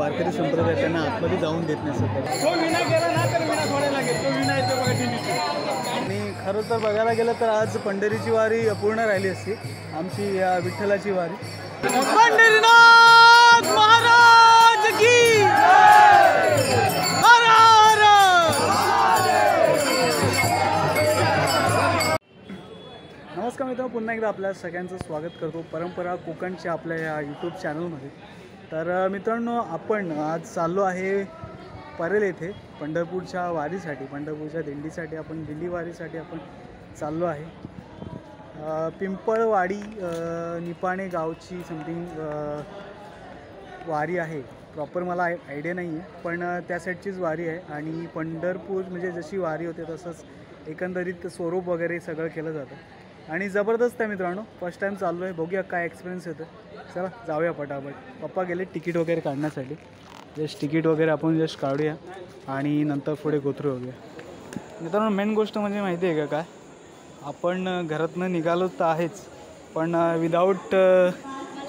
वारकरी संप्रदाय त्यांना आतमध्ये जाऊन देत नाही सध्या. आणि खरं तर बघायला गेलं तर आज पंढरीची वारी अपूर्ण राहिली असती आमची या विठ्ठलाची वारी. पंढरीनाथ महाराज की हर हर. नमस्कार मित्रांनो, पुन्हा एकदा आपल्या सगळ्यांचं स्वागत करतो परंपरा कोकणच्या आपल्या या यूट्यूब चॅनलमध्ये. तर मित्रांनो, आपण आज चाललो आहे परेल येथे पंढरपूरच्या वारीसाठी, पंढरपूरच्या दिंडीसाठी. आपण दिंडी वारीसाठी आपण चाललो आहे. पिंपळवाडी निपाणे गावची समथिंग वारी आहे. प्रॉपर मला आयडिया नाही आहे, पण त्या साईडचीच वारी आहे. आणि पंढरपूर म्हणजे जशी वारी होते तसंच एकंदरीत स्वरूप वगैरे सगळं केलं जातं आणि जबरदस्त आहे मित्रांनो. फर्स्ट टाईम चाललो आहे, बघूया काय एक्सपिरियन्स येतं. चला जाऊया पटापट. पप्पा गेले तिकीट वगैरे काढण्यासाठी. जस्ट तिकीट वगैरे आपण जस्ट काढूया आणि नंतर पुढे गोथरू होऊया. मित्रांनो, मेन गोष्ट म्हणजे माहिती आहे का काय, आपण घरातनं निघालो तर आहेच, पण विदाऊट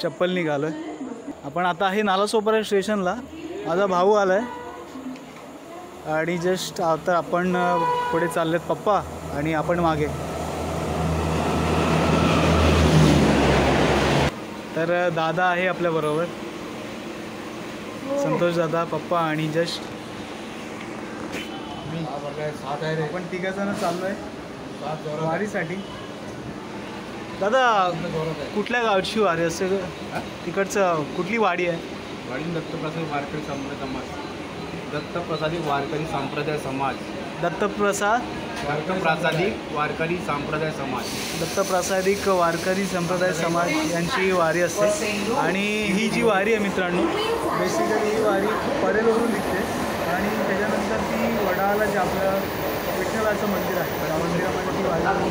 चप्पल निघालो आहे. आपण आता आहे नालासोपारा स्टेशनला. माझा भाऊ आला आहे आणि जस्ट आता आपण पुढे चाललेत पप्पा आणि आपण मागे. तर दादा आहे आपल्याबरोबर, संतोष दादा, पप्पा आणि जस्ट मी. आपण तिघजण चाललो आहे वारीसाठी. दादा, कुठल्या गावची वारी असते? तिकडचं कुठली वाडी आहे? वाडी दत्तप्रसादी वारकरी संप्रदाय समाज. दत्तप्रसादी वारकरी संप्रदाय समाज. दत्तप्रसादिक वारकरी संप्रदाय समाज. दत्तप्रसादिक वारकरी संप्रदाय समाज यांची वारी असते. आणि ही जी वारी आहे मित्रांनो, बेसिकली ही वारी परेलवरून निघते आणि त्याच्यानंतर ती वडाळाला जे आपलं विठ्ठलाचं मंदिर आहे त्या मंदिरामध्ये ती वारी आणि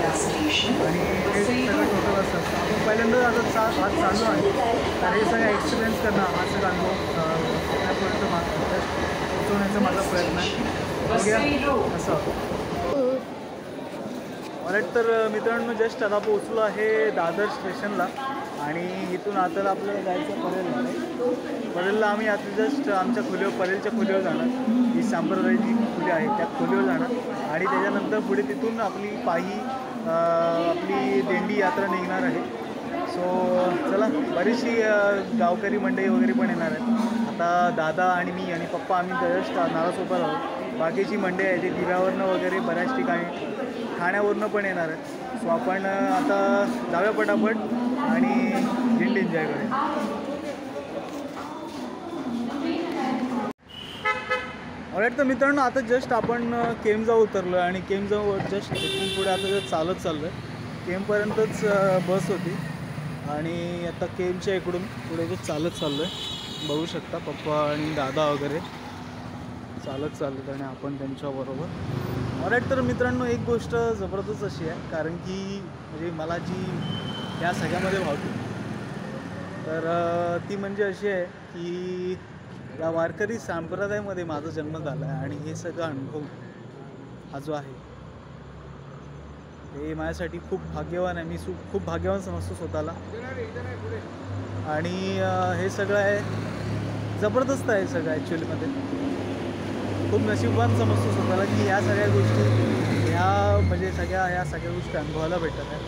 हे सगळं टोटल असतं. आपण पहिल्यांदा आता आज चाललो आहे, तर हे सगळं एक्सपिरियन्स करणं हा सगळा अनुभव आपल्यापर्यंत पोचवण्याचा माझा प्रयत्न आहे. बघूया असं. तर मित्रांनो, जस्ट आता पोचलो आहे दादर स्टेशनला आणि इथून आता आपल्याला जायचं परेलला. परेलला आम्ही आता जस्ट आमच्या खोलीवर, परेलच्या खोलीवर जाणार. ही सांप्रदायिक खोली आहे त्या खोलीवर जाणार आणि त्याच्यानंतर पुढे तिथून आपली पायी आपली दिंडी यात्रा निघणार आहे. सो चला, बरीचशी गावकरी मंडळी वगैरे पण येणार आहेत. आता दादा आणि मी आणि पप्पा आम्ही जस्ट नालासोपारा आहोत. बाकीची मंडळी आहे ती दिव्यावरनं वगैरे बऱ्याच ठिकाणी ठाण्यावरनं पण येणार आहे. सो आपण आता जाऊया पटापट आणि दिंडी एन्जॉय करूया. ऑलराईट, तर मित्रांनो, आता जस्ट आपण केमजाऊ उतरलो आहे आणि केमजाऊ जस्ट इथून पुढे आता जर चालत चाललो आहे. केमपर्यंतच बस होती आणि आता केमच्या इकडून पुढे जे चालत चाललो आहे. बघू शकता पप्पा आणि दादा वगैरे चालत चालत आणि आपण त्यांच्याबरोबर. ऑलराईट, तर मित्रांनो, एक गोष्ट जबरदस्त अशी आहे, कारण की म्हणजे मला जी या सगळ्यामध्ये भावते तर ती म्हणजे अशी आहे की या वारकरी संप्रदायामध्ये माझा जन्म झाला आहे आणि हे सगळं अनुभव हा जो आहे हे माझ्यासाठी खूप भाग्यवान आहे. मी खूप भाग्यवान समजतो स्वतःला आणि हे सगळं आहे जबरदस्त आहे सगळं ॲक्च्युलीमध्ये. खूप नशीबवान समजतो स्वतःला की ह्या सगळ्या गोष्टी ह्या म्हणजे ह्या सगळ्या गोष्टी अनुभवायला भेटत आहेत.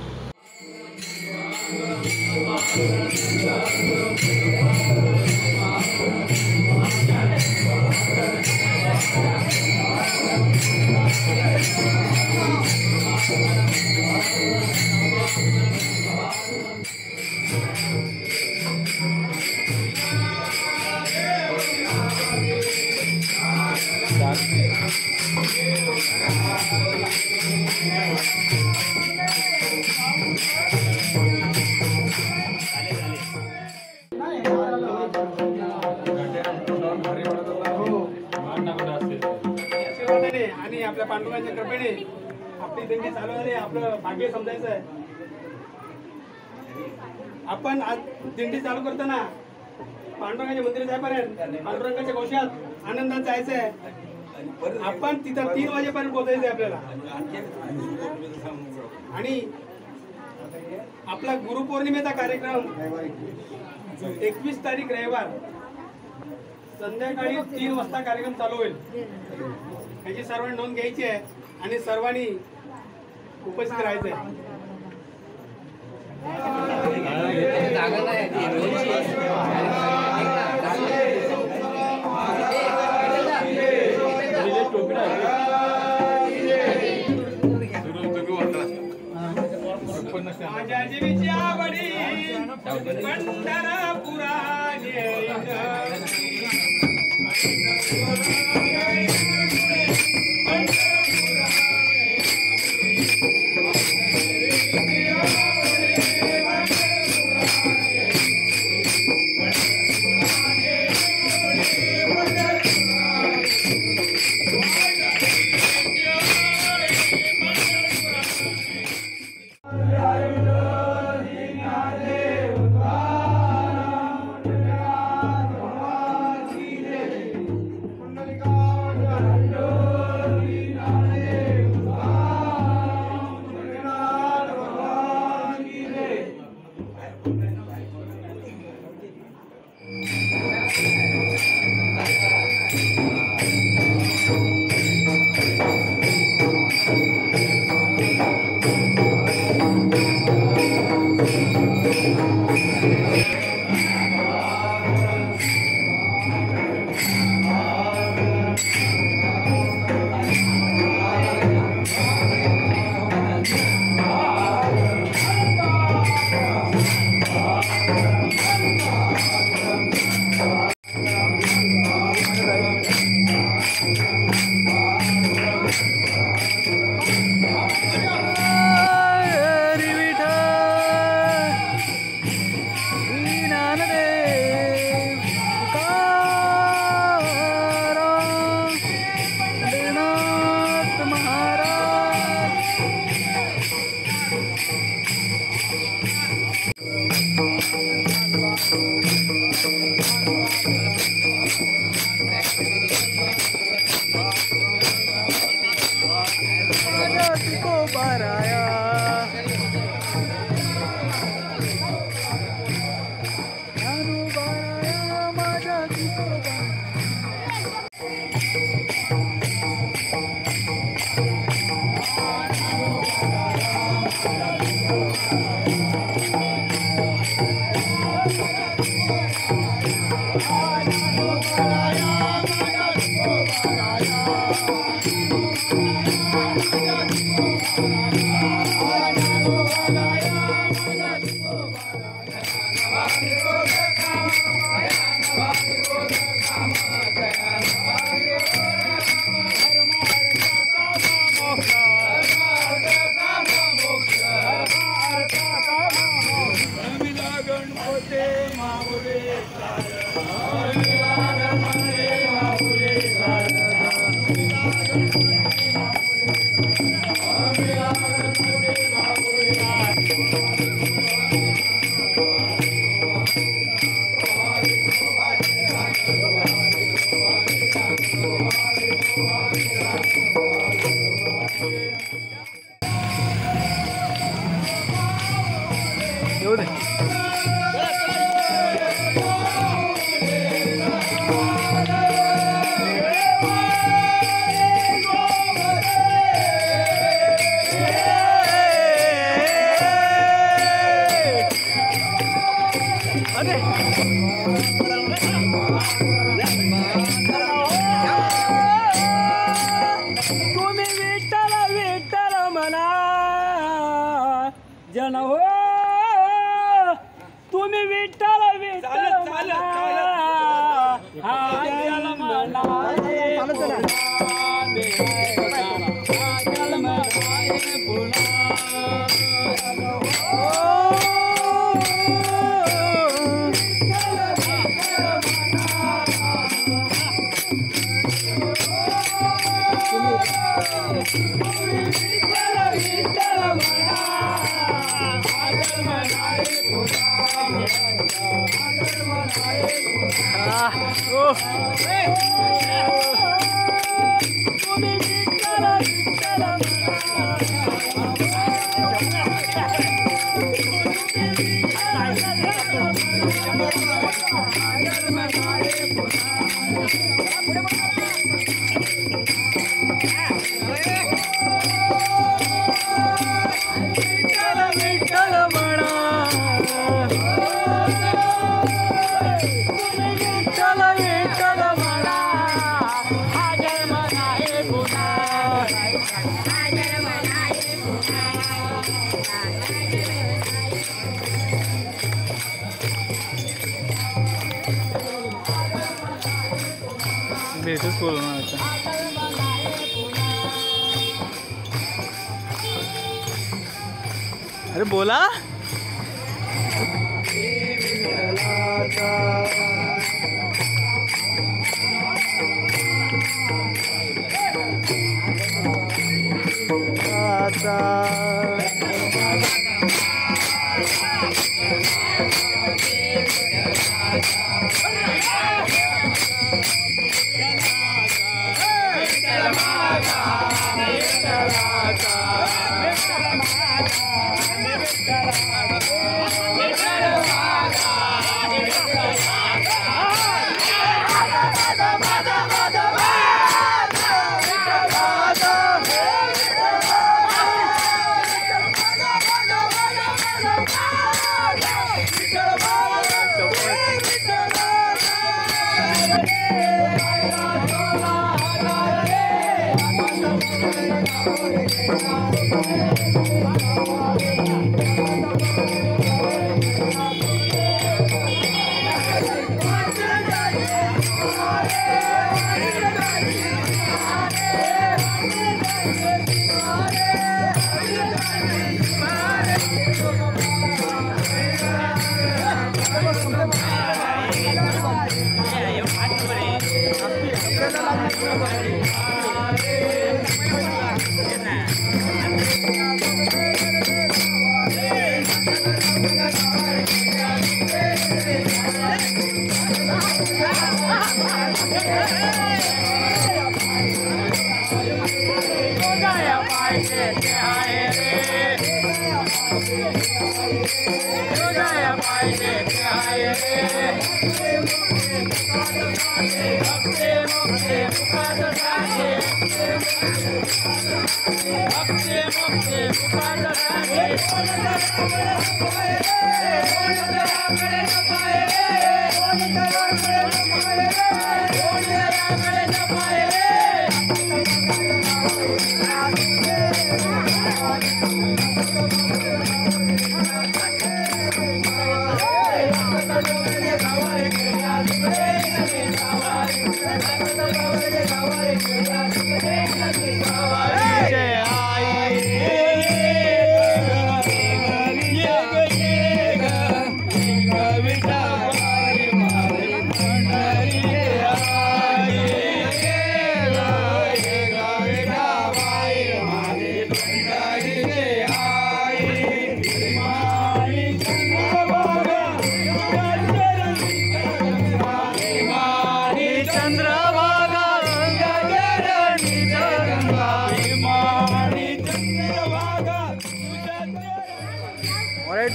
आणि आपल्या पांडुरंगाच्या कृपेने आपली दिंडी चालू झाली. आपलं भाग्य समजायचं आहे. आपण आज दिंडी चालू करताना पांडुरंगाच्या मंदिरात जायपर्यंत पांडुरंगाच्या गोष्यात आनंदात जायचं आहे. आपण तिथं 3 वाजेपर्यंत पोहोचायचं आहे आपल्याला. आणि आपला गुरुपौर्णिमेचा कार्यक्रम 21 तारीख रविवार संध्याकाळी 3 वाजता कार्यक्रम चालू होईल. याची सर्वांनी नोंद घ्यायची आहे आणि सर्वांनी उपस्थित राहायचं आहे. माझ्या जीवीच्या आवडी पंढरपुरा जन हो तुम्ही विठ्ठल विठ्ठल विठ्ठल म्हणा विठ्ठल विठ्ठल म्हणा हा जन्म नाही पुन्हा भेटच बोलणार आता. अरे बोला.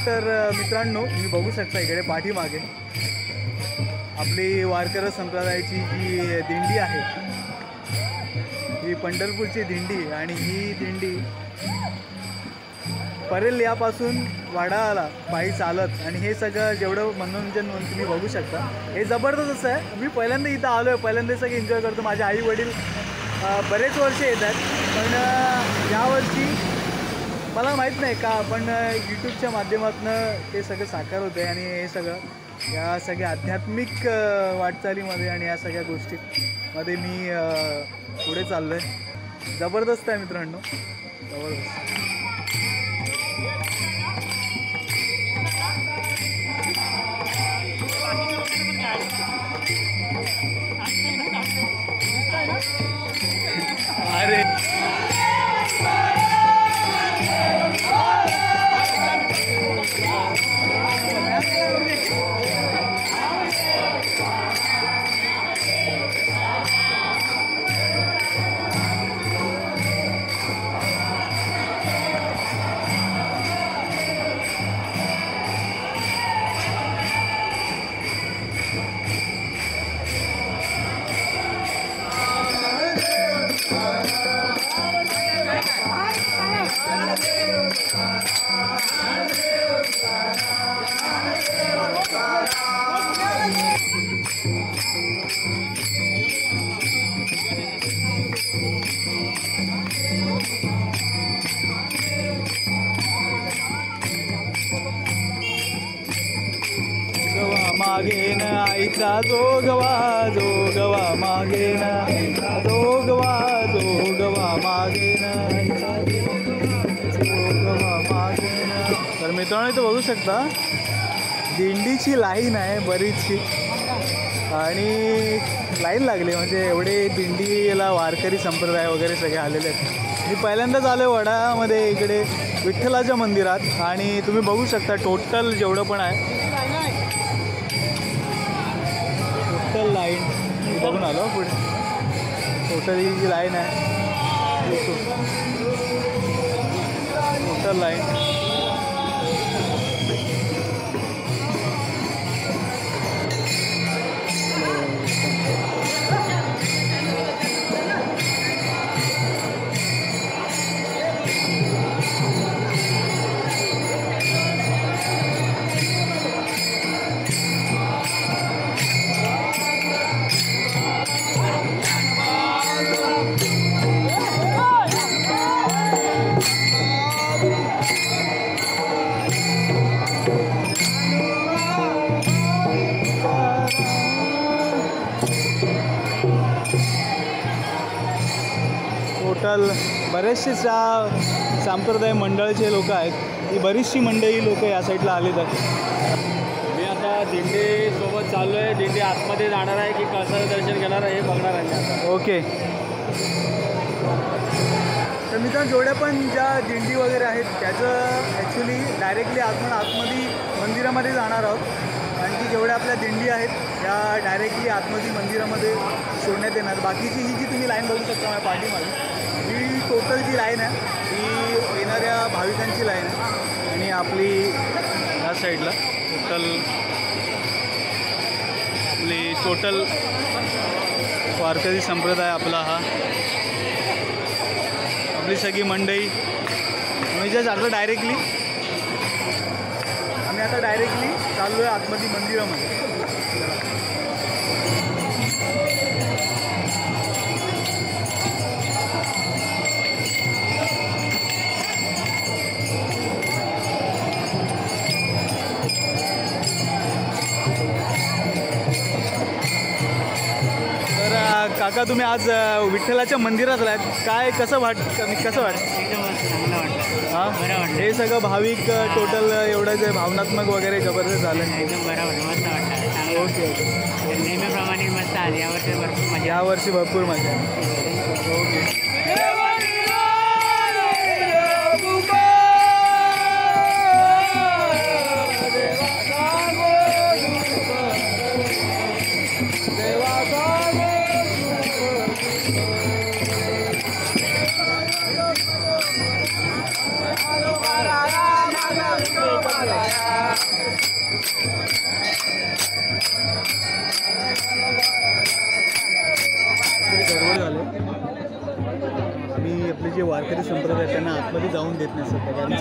तर मित्रांनो, मी बघू शकता इकडे पाठीमागे आपली वारकरी संप्रदायाची जी दिंडी आहे, ही पंढरपूरची दिंडी. आणि ही दिंडी परेल यापासून वाडाला पायी चालत, आणि हे सगळं जेवढं मनोरंजन तुम्ही बघू शकता हे जबरदस्त असं आहे. मी पहिल्यांदा इथं आलो आहे, पहिल्यांदा सगळं एन्जॉय करतो. माझे आई वडील बरेच वर्ष येतात, पण यावर्षी मला माहीत नाही का, पण यूट्यूबच्या माध्यमातून ते सगळं साकार होतं आहे. आणि हे सगळं या सगळ्या आध्यात्मिक वाटचालीमध्ये आणि या सगळ्या गोष्टींमध्ये मी पुढे चाललो आहे. जबरदस्त आहे मित्रांनो, जबरदस्त. अरे मागेन आईचा जोगवा जोगवा मागेन जोगवा जोगवा मागेन जोगवा मागेन. तर मित्रांनो इथं बघू शकता दिंडीची लाईन आहे बरीचशी आणि लाईन लागली म्हणजे एवढे दिंडीला वारकरी संप्रदाय वगैरे सगळे आलेले आहेत. मी पहिल्यांदाच आलो वडामध्ये इकडे विठ्ठलाच्या मंदिरात आणि तुम्ही बघू शकता टोटल जेवढं पण आहे टोटल लाईन बघून आलो पुढे टोटल ही जी लाईन आहे टोटल लाईन टोटल बरेचसे संप्रदाय मंडळाचे लोक आहेत. ही बरीचशी मंडळी लोक या साईडला आलेत आहेत. मी आता दिंडीसोबत चाललो आहे. दिंडी आतमध्ये जाणार आहे की कळसाचं दर्शन घेणार आहे हे बघणार आहे. ओके. तर मित्रांनो जेवढ्या पण ज्या दिंडी वगैरे आहेत त्याचं ॲक्च्युली डायरेक्टली आपण आतमध्ये मंदिरामध्ये जाणार आहोत. आणखी जेवढ्या आपल्या दिंडी आहेत त्या डायरेक्टली आतमध्ये मंदिरामध्ये सोडण्यात येणार. बाकीची ही जी तुम्ही लाईन बघू शकता माझ्या पाठीमागे ही टोटल जी लाईन आहे ही येणाऱ्या भाविकांची लाईन आहे आणि आपली या साईडला टोटल वारकरी संप्रदाय आपला हा आपली सगळी मंडई म्हणजे जातो डायरेक्टली आम्ही आता डायरेक्टली चाललो आहे आतमध्ये मंदिरामध्ये. काका तुम्ही आज विठ्ठलाच्या मंदिरात आलात काय कसं वाटतं? एकदम चांगलं वाटतं. हां बरं वाटतं. हे सगळं भाविक टोटल एवढं जे भावनात्मक वगैरे जबरदस्त झालं. एकदम बरं वाटतं. मस्त वाटतं. चांगलं ओके ओके. वाटतं. नेहमीप्रमाणे मस्त आली. यावर्षी भरपूर मजा. यावर्षी भरपूर मजा आहे. ओके. गडबड झालं. आम्ही आपले जे वारकरी संप्रदाय त्यांना आतमध्ये जाऊन देत नाही सध्या कारण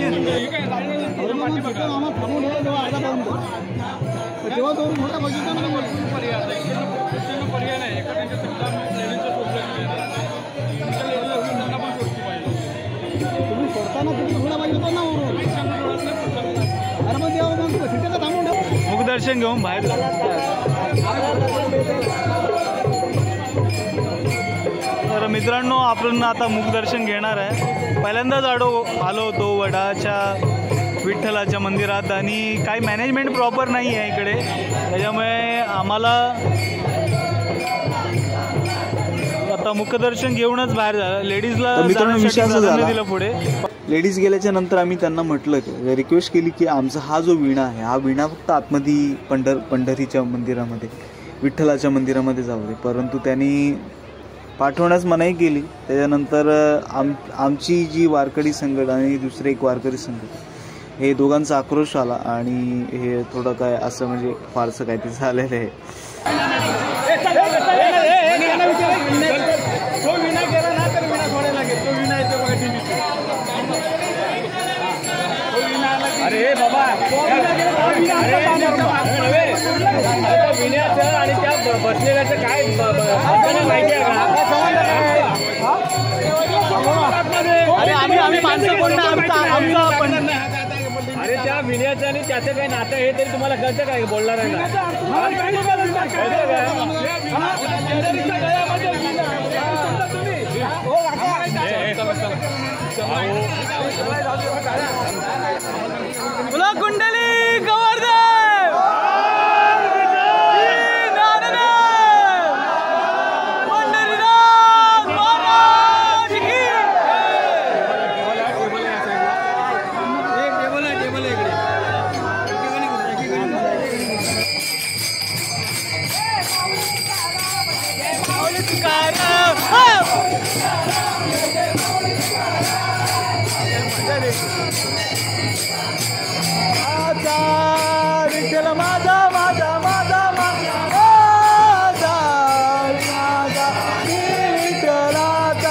तुम्ही सोडताना तुम्ही थोडा पाहिजे होता ना मुखदर्शन घेऊन बाहेर तर मित्रांनो आपण आता मुखदर्शन घेणार आहे. पहिल्यांदाच आलो होतो वडाच्या विठ्ठलाच्या मंदिरात आणि काही मॅनेजमेंट प्रॉपर नाही आहे इकडे त्याच्यामुळे आम्हाला आता मुखदर्शन घेऊनच बाहेर झालं. लेडीजला दिलं पुढे. लेडीज गेल्याच्या नंतर आम्ही त्यांना म्हटलं की रिक्वेस्ट केली की आमचा हा जो विणा आहे हा विणा फक्त आतमध्ये पंढरीच्या मंदिरामध्ये विठ्ठलाच्या मंदिरामध्ये जाऊ दे परंतु त्यांनी पाठवण्यास मनाई केली. त्याच्यानंतर आमची जी वारकरी संघट आणि दुसरे एक वारकरी संघट हे दोघांचा आक्रोश आला आणि हे थोडं काय असं म्हणजे फारसं काहीतरी झालेलं आहे. अरे बाबा विण्याचं आणि त्या बसलेल्याचं काय माहिती आहे का? अरे आम्ही माणसं कोण आमचं अरे त्या विण्याचं आणि त्याचं काही नातं हे तरी तुम्हाला कळतं काय बोलणार आहे बोला कुंडली गवर्धन पंढरीनाथ महाराज की विठ्ठल माझा माझा माझा माझा माझा माझा विठ्ठलाचा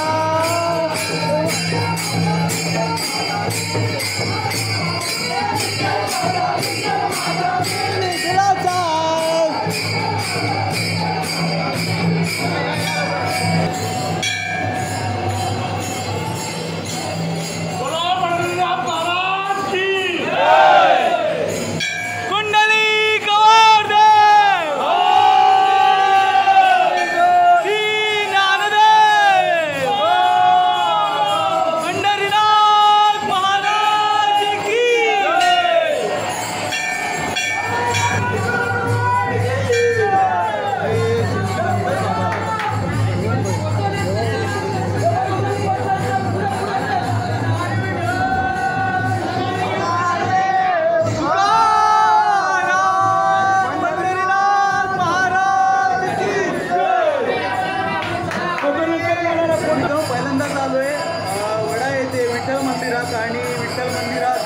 पहिल्यांदाच आलो आहे वडा येथे विठ्ठल मंदिरात आणि विठ्ठल मंदिरात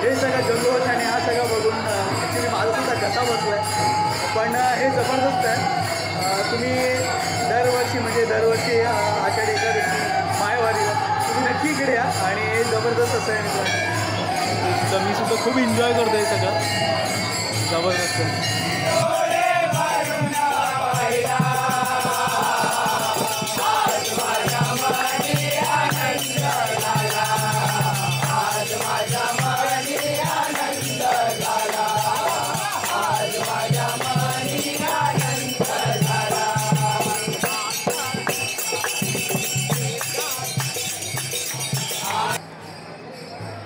हे सगळं जल्लोष आणि हा सगळं बघून ॲक्च्युली माझा सुद्धा कसा बसला आहे पण हे जबरदस्त आहे तुम्ही दरवर्षी आषाढी एकादशी मायवारीला तुम्ही नक्की इकडे या आणि हे जबरदस्त असं आहे तर मी सुद्धा खूप एन्जॉय करतो हे सगळं जबरदस्त आहे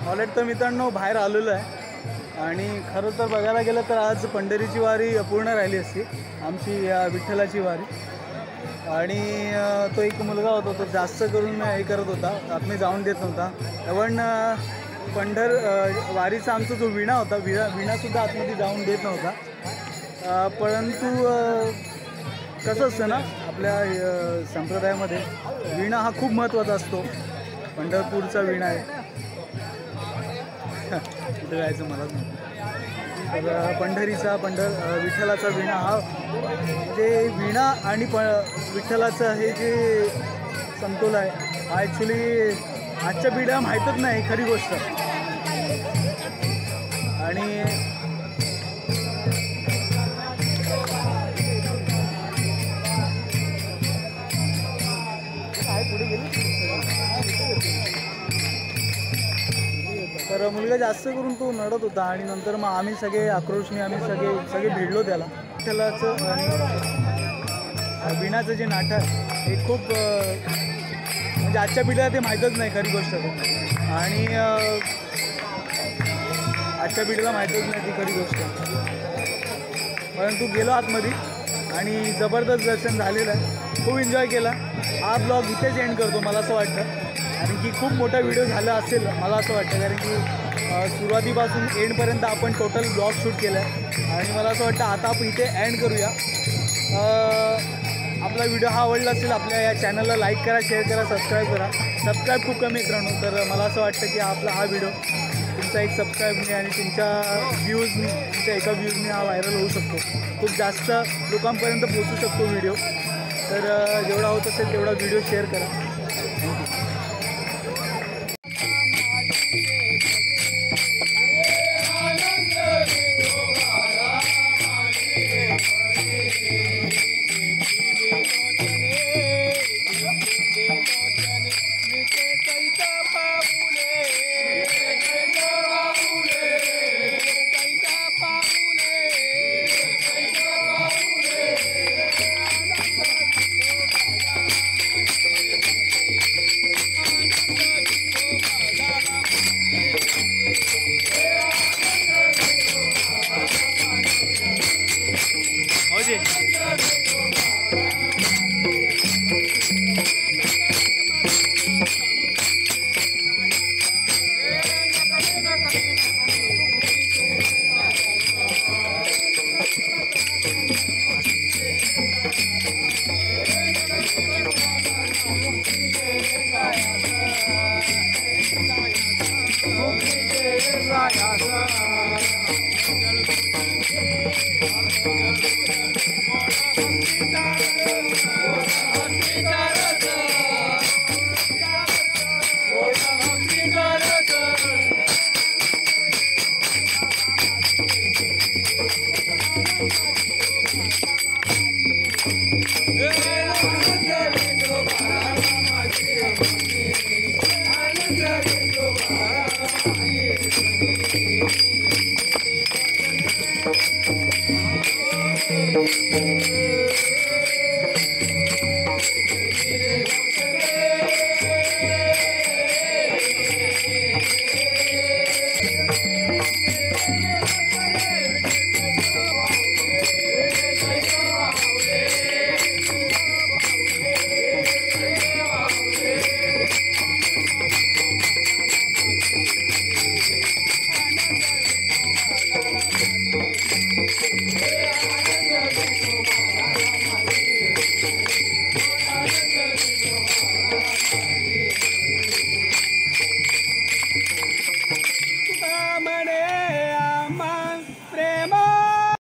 ऑलरेडी तर मित्रांनो बाहेर आलेलो आहे आणि खरं तर बघायला गेलं तर आज पंढरीची वारी अपूर्ण राहिली असती आमची या विठ्ठलाची वारी आणि तो एक मुलगा होता तो जास्त करून हे करत होता आतमध्ये जाऊन देत नव्हता पण वारीचा आमचा जो विणा होता विणासुद्धा आतमध्ये जाऊन देत नव्हता परंतु कसं असतं ना आपल्या संप्रदायामध्ये विणा हा खूप महत्त्वाचा असतो पंढरपूरचा विणा आहे कुठे जायचं मला तर पंढरीचा विठ्ठलाचा विणा हा म्हणजे विणा आणि विठ्ठलाचं हे जे समतोल आहे हा ॲक्च्युली आजच्या पिढ्या माहीतच नाही खरी गोष्ट आणि पुढे गेली तर मुलगा जास्त करून तो नडत होता आणि नंतर मग आम्ही सगळे आक्रोशने आम्ही सगळे भिडलो त्याला विठ्ठलाचं आणि विणाचं जे नाटक आहे हे खूप म्हणजे आजच्या पिढीला ते माहीतच नाही खरी गोष्ट आणि आजच्या पिढीला माहीतच नाही ती खरी गोष्ट परंतु गेलो आतमध्ये आणि जबरदस्त दर्शन झालेलं आहे खूप एन्जॉय केला हा ब्लॉग इथेच एंड करतो मला असं वाटतं कारण की खूप मोठा व्हिडिओ झाला असेल मला असं वाटतं कारण की सुरुवातीपासून एंडपर्यंत आपण टोटल ब्लॉग शूट केला आहे आणि मला असं वाटतं आता आपण इथे एंड करूया आपला व्हिडिओ हा आवडला असेल आपल्या या चॅनलला लाईक करा शेअर करा सबस्क्राईब खूप कमी मित्रांनो तर मला असं वाटतं की आपला हा व्हिडिओ तुमचा एक सबस्क्राईबने आणि तुमच्या एका व्ह्यूजने हा व्हायरल होऊ शकतो खूप जास्त लोकांपर्यंत पोहोचू शकतो व्हिडिओ तर जेवढा होत असेल तेवढा व्हिडिओ शेअर करा थँक्यू विठ्ठल